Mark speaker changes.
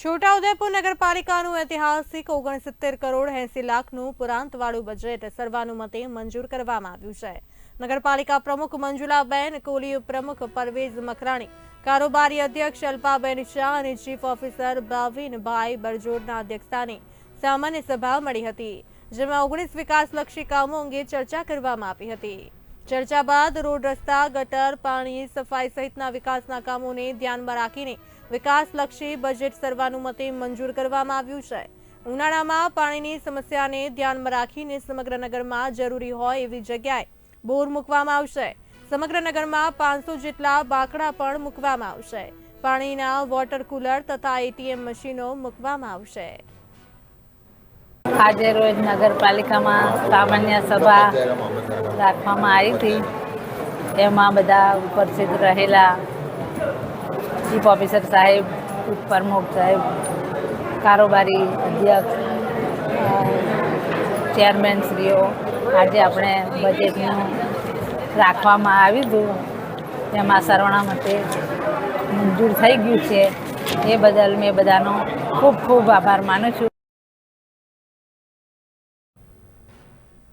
Speaker 1: છોટાઉદેપુર નગરપાલિકાનું ઐતિહાસિક 69 કરોડ 80 લાખનું પુરાંતવાળું બજેટ સર્વાનુમતે મંજૂર કરવામાં આવ્યું છે। નગરપાલિકા પ્રમુખ મંજુલાબેન કોહલી, ઉપપ્રમુખ પરવેઝ મકરાણી, કારોબારી અધ્યક્ષ અલ્પાબેન શાહ અને ચીફ ઓફિસર ભાવિનભાઈ બરજોડના અધ્યક્ષસ્થાને સામાન્ય સભા મળી હતી, જેમાં 19 વિકાસલક્ષી કામો અંગે ચર્ચા કરવામાં આવી હતી। ચર્ચા બાદ રોડ, રસ્તા, ગટર, પાણી, સફાઈ સહિતના વિકાસના કામોને ધ્યાનમાં રાખીને વિકાસલક્ષી બજેટ સર્વાનુમતે મંજૂર કરવામાં આવ્યું છે। ઉનાળામાં પાણીની સમસ્યાને ધ્યાનમાં રાખીને સમગ્ર નગરમાં જરૂરી હોય એવી જગ્યાએ બોર મૂકવામાં આવશે। સમગ્ર નગરમાં 500 જેટલા બાંકડા પણ મૂકવામાં આવશે। પાણીના વોટર કુલર તથા એટીએમ મશીનો મૂકવામાં આવશે।
Speaker 2: આજે રોજ નગરપાલિકામાં સામાન્ય સભા રાખવામાં આવી હતી। એમાં બધા ઉપસ્થિત રહેલા ચીફ ઓફિસર સાહેબ, પ્રમુખ સાહેબ, કારોબારી અધ્યક્ષ, ચેરમેનશ્રીઓ, આજે આપણે બજેટનું રાખવામાં આવ્યું હતું। એમાં સર્વાનુમતે મંજૂર થઈ ગયું છે। એ બદલ મેં બધાનો ખૂબ ખૂબ આભાર માનું છું।